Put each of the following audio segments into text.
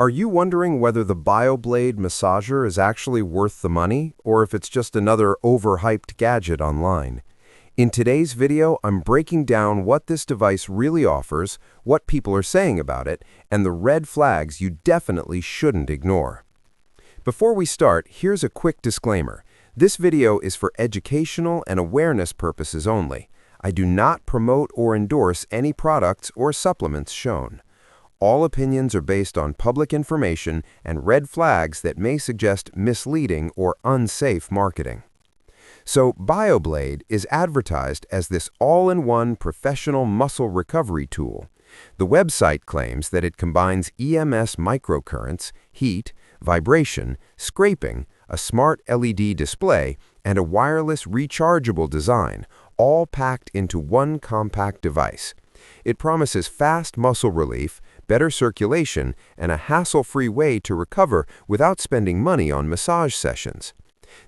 Are you wondering whether the Bioblade massager is actually worth the money, or if it's just another overhyped gadget online? In today's video, I'm breaking down what this device really offers, what people are saying about it, and the red flags you definitely shouldn't ignore. Before we start, here's a quick disclaimer. This video is for educational and awareness purposes only. I do not promote or endorse any products or supplements shown. All opinions are based on public information and red flags that may suggest misleading or unsafe marketing. So, Bioblade is advertised as this all-in-one professional muscle recovery tool. The website claims that it combines EMS microcurrents, heat, vibration, scraping, a smart LED display, and a wireless rechargeable design, all packed into one compact device. It promises fast muscle relief, better circulation, and a hassle-free way to recover without spending money on massage sessions.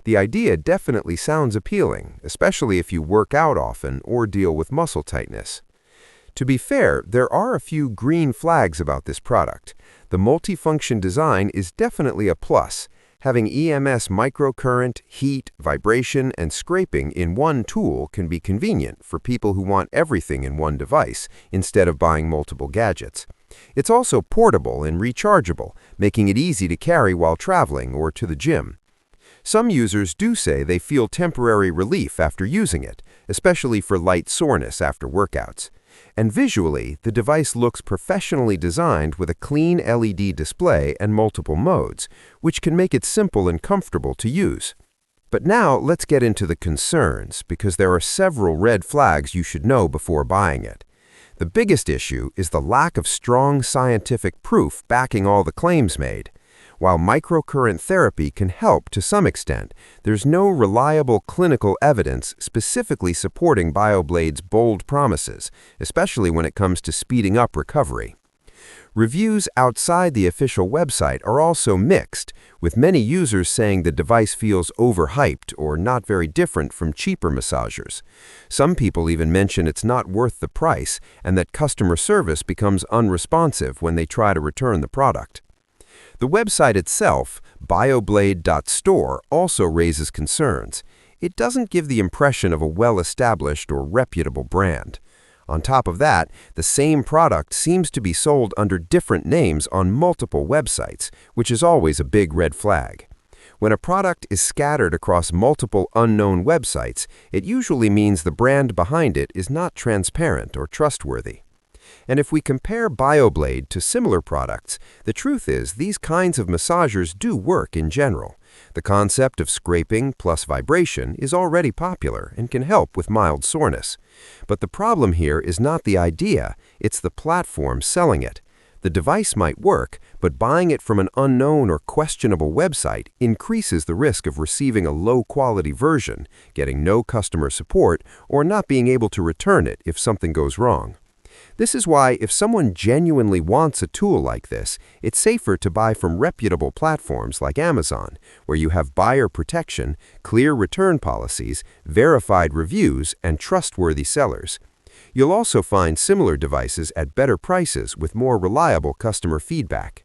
The idea definitely sounds appealing, especially if you work out often or deal with muscle tightness. To be fair, there are a few green flags about this product. The multifunction design is definitely a plus. Having EMS microcurrent, heat, vibration, and scraping in one tool can be convenient for people who want everything in one device instead of buying multiple gadgets. It's also portable and rechargeable, making it easy to carry while traveling or to the gym. Some users do say they feel temporary relief after using it, especially for light soreness after workouts. And visually, the device looks professionally designed with a clean LED display and multiple modes, which can make it simple and comfortable to use. But now let's get into the concerns, because there are several red flags you should know before buying it. The biggest issue is the lack of strong scientific proof backing all the claims made. While microcurrent therapy can help to some extent, there's no reliable clinical evidence specifically supporting Bioblade's bold promises, especially when it comes to speeding up recovery. Reviews outside the official website are also mixed, with many users saying the device feels overhyped or not very different from cheaper massagers. Some people even mention it's not worth the price and that customer service becomes unresponsive when they try to return the product. The website itself, bioblade.store, also raises concerns. It doesn't give the impression of a well-established or reputable brand. On top of that, the same product seems to be sold under different names on multiple websites, which is always a big red flag. When a product is scattered across multiple unknown websites, it usually means the brand behind it is not transparent or trustworthy. And if we compare Bioblade to similar products, the truth is these kinds of massagers do work in general. The concept of scraping plus vibration is already popular and can help with mild soreness. But the problem here is not the idea, it's the platform selling it. The device might work, but buying it from an unknown or questionable website increases the risk of receiving a low-quality version, getting no customer support, or not being able to return it if something goes wrong. This is why if someone genuinely wants a tool like this, it's safer to buy from reputable platforms like Amazon, where you have buyer protection, clear return policies, verified reviews, and trustworthy sellers. You'll also find similar devices at better prices with more reliable customer feedback.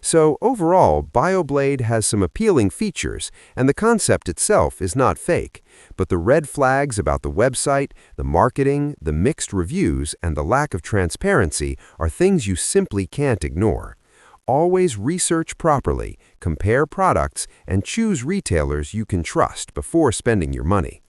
So overall, Bioblade has some appealing features, and the concept itself is not fake. But the red flags about the website, the marketing, the mixed reviews, and the lack of transparency are things you simply can't ignore. Always research properly, compare products, and choose retailers you can trust before spending your money.